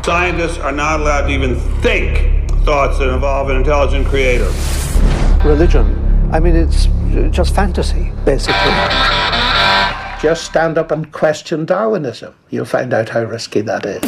Scientists are not allowed to even think thoughts that involve an intelligent creator. Religion, I mean, it's just fantasy, basically. Just stand up and question Darwinism. You'll find out how risky that is.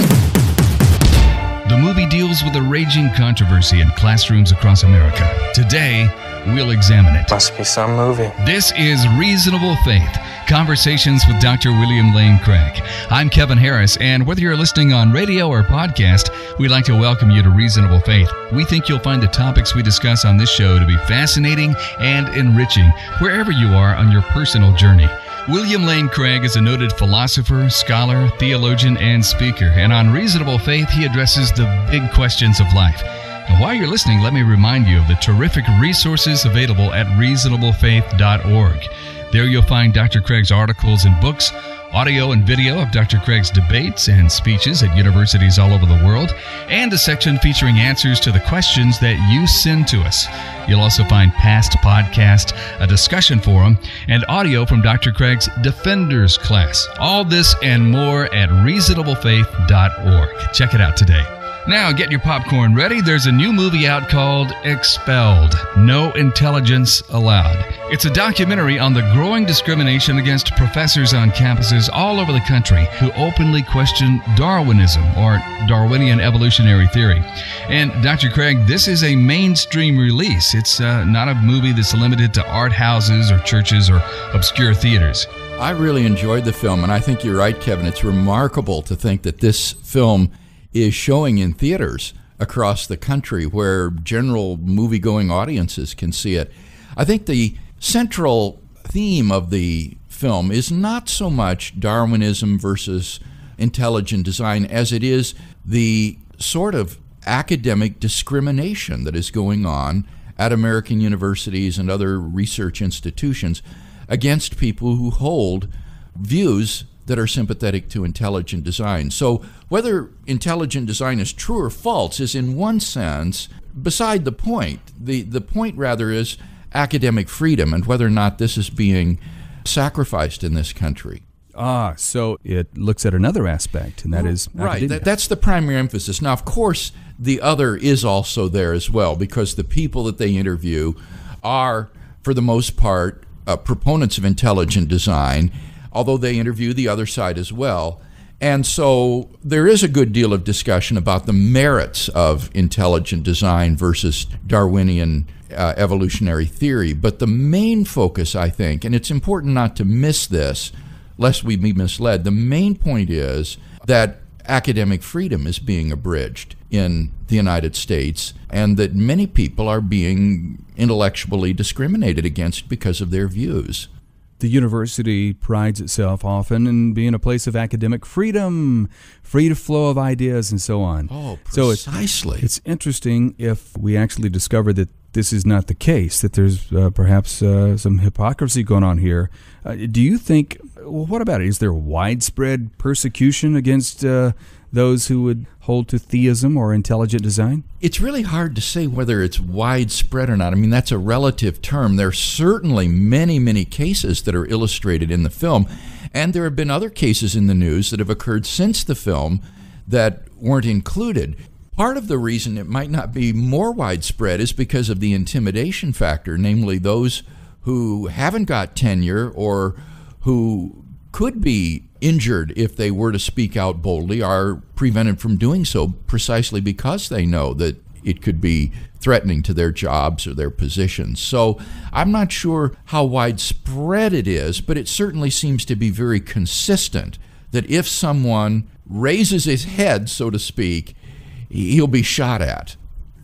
The movie deals with a raging controversy in classrooms across America. Today, we'll examine it. Must be some movie. This is Reasonable Faith, Conversations with Dr. William Lane Craig. I'm Kevin Harris, and whether you're listening on radio or podcast, we'd like to welcome you to Reasonable Faith. We think you'll find the topics we discuss on this show to be fascinating and enriching wherever you are on your personal journey. William Lane Craig is a noted philosopher, scholar, theologian, and speaker, and on Reasonable Faith, he addresses the big questions of life. And while you're listening, let me remind you of the terrific resources available at reasonablefaith.org. There you'll find Dr. Craig's articles and books, audio and video of Dr. Craig's debates and speeches at universities all over the world, and a section featuring answers to the questions that you send to us. You'll also find past podcasts, a discussion forum, and audio from Dr. Craig's Defenders class. All this and more at reasonablefaith.org. Check it out today. Now, get your popcorn ready. There's a new movie out called Expelled, No Intelligence Allowed. It's a documentary on the growing discrimination against professors on campuses all over the country who openly question Darwinism, or Darwinian evolutionary theory. And Dr. Craig, this is a mainstream release. It's not a movie that's limited to art houses or churches or obscure theaters. I really enjoyed the film, and I think you're right, Kevin. It's remarkable to think that this film is showing in theaters across the country where general movie-going audiences can see it. I think the central theme of the film is not so much Darwinism versus intelligent design as it is the sort of academic discrimination that is going on at American universities and other research institutions against people who hold views that are sympathetic to intelligent design. So whether intelligent design is true or false is in one sense beside the point. The point rather is academic freedom and whether or not this is being sacrificed in this country. So it looks at another aspect, and that is right. That's the primary emphasis. Now, of course, the other is also there as well, because the people that they interview are, for the most part, proponents of intelligent design, although they interview the other side as well. And so there is a good deal of discussion about the merits of intelligent design versus Darwinian evolutionary theory. But the main focus, I think, and it's important not to miss this, lest we be misled, the main point is that academic freedom is being abridged in the United States, and that many people are being intellectually discriminated against because of their views. The university prides itself often in being a place of academic freedom, free flow of ideas, and so on. Oh, precisely. So it's interesting if we actually discover that this is not the case, that there's perhaps some hypocrisy going on here. Do you think, well, what about it? Is there widespread persecution against those who would hold to theism or intelligent design? It's really hard to say whether it's widespread or not. I mean, that's a relative term. There are certainly many, many cases that are illustrated in the film, and there have been other cases in the news that have occurred since the film that weren't included. Part of the reason it might not be more widespread is because of the intimidation factor, namely those who haven't got tenure or who could be injured if they were to speak out boldly are prevented from doing so precisely because they know that it could be threatening to their jobs or their positions. So I'm not sure how widespread it is, but it certainly seems to be very consistent that if someone raises his head, so to speak, he'll be shot at.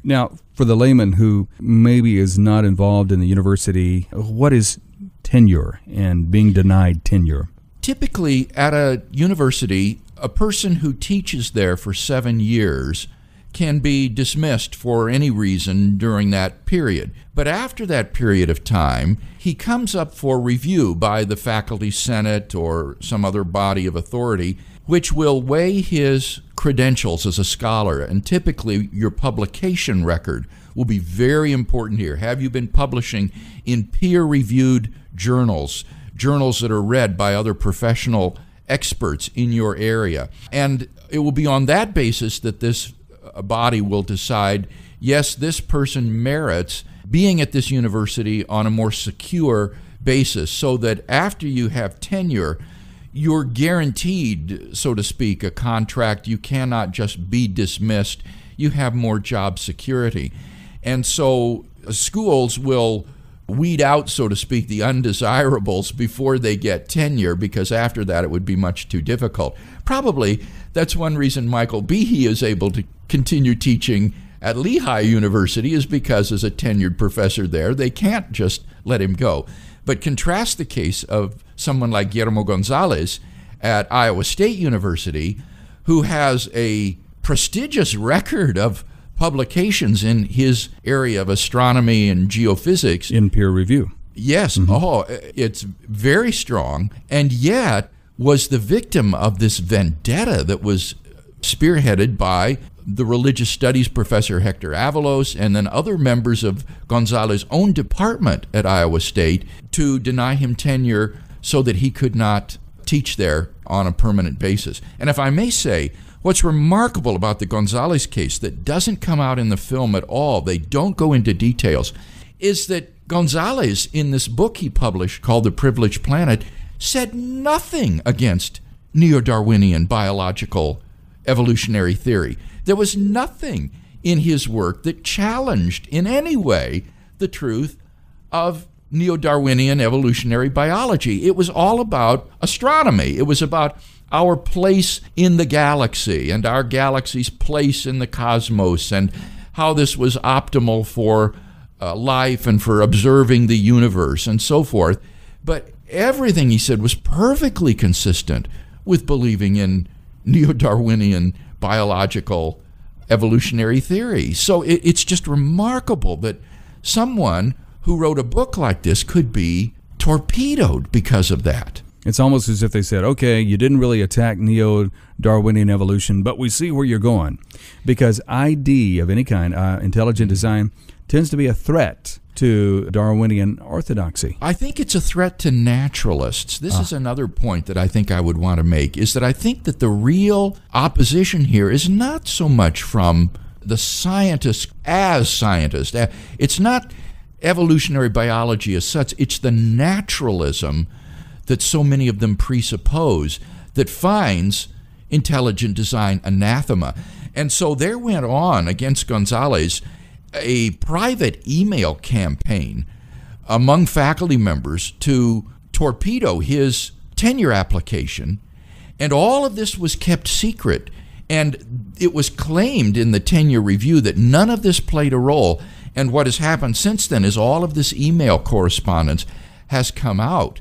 Now, for the layman who maybe is not involved in the university, what is tenure and being denied tenure? Typically, at a university, a person who teaches there for 7 years can be dismissed for any reason during that period. But after that period of time, he comes up for review by the faculty senate or some other body of authority, which will weigh his credentials as a scholar. And typically, your publication record will be very important here. Have you been publishing in peer-reviewed journals that are read by other professional experts in your area. And it will be on that basis that this body will decide, yes, this person merits being at this university on a more secure basis, so that after you have tenure, you're guaranteed, so to speak, a contract. You cannot just be dismissed. You have more job security. And so schools will weed out, so to speak, the undesirables before they get tenure, because after that it would be much too difficult. Probably that's one reason Michael Behe is able to continue teaching at Lehigh University, is because as a tenured professor there, they can't just let him go. But contrast the case of someone like Guillermo Gonzalez at Iowa State University, who has a prestigious record of publications in his area of astronomy and geophysics. In peer review. Yes. Oh, it's very strong, and yet was the victim of this vendetta that was spearheaded by the religious studies professor Hector Avalos and then other members of Gonzalez's own department at Iowa State to deny him tenure so that he could not teach there on a permanent basis. And if I may say, what's remarkable about the Gonzalez case that doesn't come out in the film at all, they don't go into details, is that Gonzalez, in this book he published called The Privileged Planet, said nothing against neo-Darwinian biological evolutionary theory. There was nothing in his work that challenged in any way the truth of neo-Darwinian evolutionary biology. It was all about astronomy. It was about our place in the galaxy and our galaxy's place in the cosmos and how this was optimal for life and for observing the universe and so forth. But everything he said was perfectly consistent with believing in neo-Darwinian biological evolutionary theory. So it's just remarkable that someone who wrote a book like this could be torpedoed because of that. It's almost as if they said, okay, you didn't really attack neo-Darwinian evolution, but we see where you're going. Because ID of any kind, intelligent design, tends to be a threat to Darwinian orthodoxy. I think it's a threat to naturalists. This is another point that I think I would want to make, is that I think that the real opposition here is not so much from the scientists as scientists. It's not evolutionary biology as such. It's the naturalism that so many of them presuppose that finds intelligent design anathema. And so there went on against Gonzalez a private email campaign among faculty members to torpedo his tenure application, and all of this was kept secret. And it was claimed in the tenure review that none of this played a role. And what has happened since then is all of this email correspondence has come out.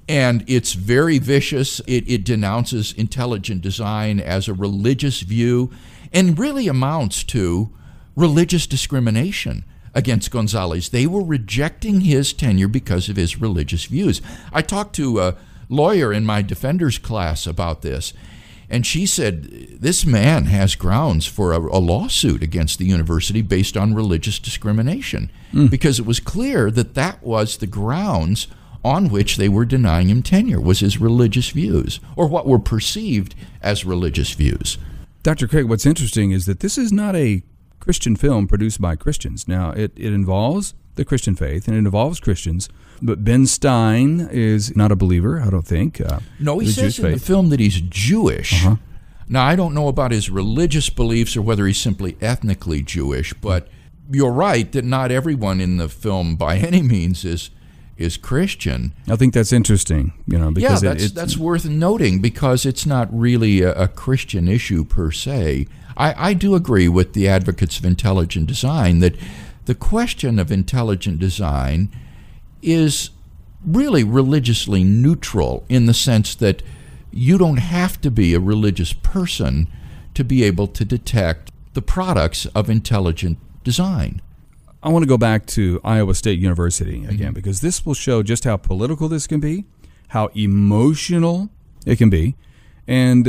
And it's very vicious. It denounces intelligent design as a religious view and really amounts to religious discrimination against Gonzalez. They were rejecting his tenure because of his religious views. I talked to a lawyer in my defender's class about this, and she said this man has grounds for a lawsuit against the university based on religious discrimination because it was clear that that was the grounds on which they were denying him tenure, was his religious views, or what were perceived as religious views. Dr. Craig, what's interesting is that this is not a Christian film produced by Christians. Now, it involves the Christian faith, and it involves Christians, but Ben Stein is not a believer, I don't think. No, he says in the film that he's Jewish. Now, I don't know about his religious beliefs or whether he's simply ethnically Jewish, but you're right that not everyone in the film by any means is Christian. I think that's interesting, because that's worth noting, because it's not really a Christian issue per se. I do agree with the advocates of intelligent design that the question of intelligent design is really religiously neutral in the sense that you don't have to be a religious person to be able to detect the products of intelligent design. I want to go back to Iowa State University again, because this will show just how political this can be, how emotional it can be, and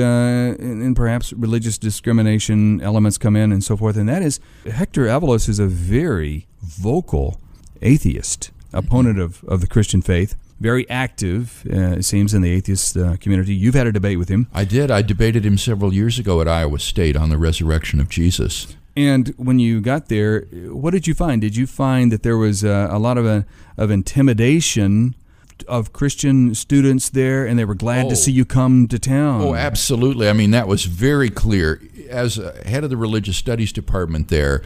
perhaps religious discrimination elements come in and so forth. And that is, Hector Avalos is a very vocal atheist, opponent of the Christian faith, very active, it seems, in the atheist community. You've had a debate with him. I did. I debated him several years ago at Iowa State on the resurrection of Jesus. And when you got there, what did you find? Did you find that there was a lot of intimidation of Christian students there, and they were glad to see you come to town? Oh, absolutely. I mean, that was very clear. As head of the religious studies department there,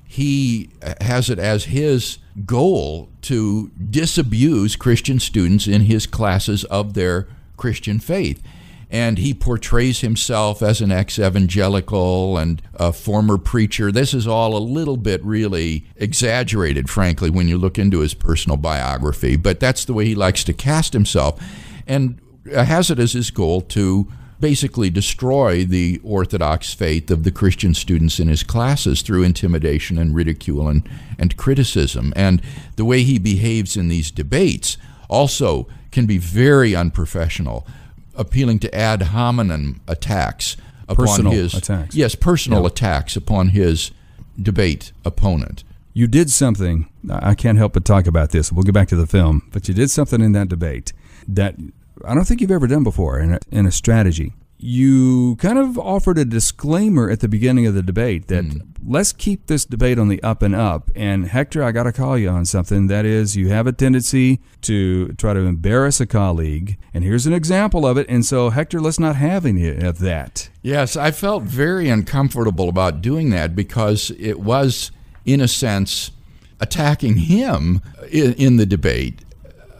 he has it as his goal to disabuse Christian students in his classes of their Christian faith. And he portrays himself as an ex-evangelical and a former preacher. This is all a little bit really exaggerated, frankly, when you look into his personal biography. But that's the way he likes to cast himself, and has it as his goal to basically destroy the Orthodox faith of the Christian students in his classes through intimidation and ridicule and criticism. And the way he behaves in these debates also can be very unprofessional, appealing to ad hominem attacks upon personal his attacks. Yes, personal attacks upon his debate opponent. You did something, I can't help but talk about this. We'll get back to the film, but you did something in that debate that I don't think you've ever done before in a strategy. You kind of offered a disclaimer at the beginning of the debate that let's keep this debate on the up and up. And Hector, I got to call you on something. That is, you have a tendency to try to embarrass a colleague. And here's an example of it. And so, Hector, let's not have any of that. Yes, I felt very uncomfortable about doing that because it was, in a sense, attacking him in the debate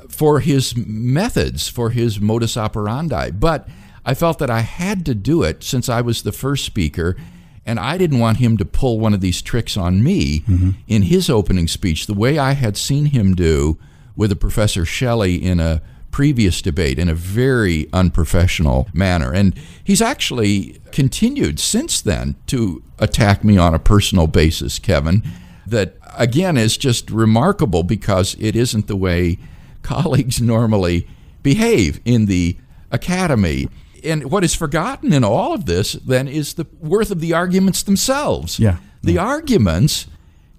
for his methods, for his modus operandi. But I felt that I had to do it since I was the first speaker, and I didn't want him to pull one of these tricks on me in his opening speech, the way I had seen him do with a Professor Shelley in a previous debate in a very unprofessional manner. And he's actually continued since then to attack me on a personal basis, Kevin, that, again, is just remarkable because it isn't the way colleagues normally behave in the academy. And what is forgotten in all of this, then, is the worth of the arguments themselves. The arguments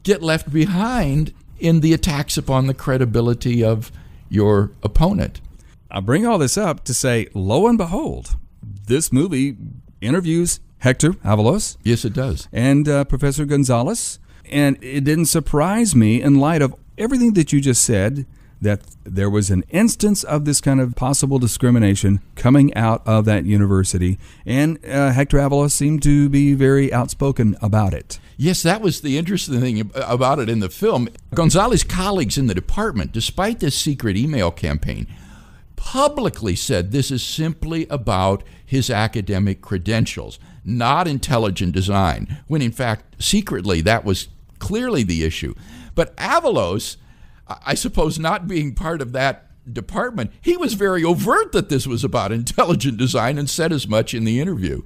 get left behind in the attacks upon the credibility of your opponent. I bring all this up to say, lo and behold, this movie interviews Hector Avalos. Yes, it does. And Professor Gonzalez. And it didn't surprise me, in light of everything that you just said, that there was an instance of this kind of possible discrimination coming out of that university. And Hector Avalos seemed to be very outspoken about it. Yes, that was the interesting thing about it in the film. Gonzalez's colleagues in the department, despite this secret email campaign, publicly said this is simply about his academic credentials, not intelligent design, when in fact, secretly, that was clearly the issue. But Avalos, I suppose, not being part of that department, he was very overt that this was about intelligent design and said as much in the interview.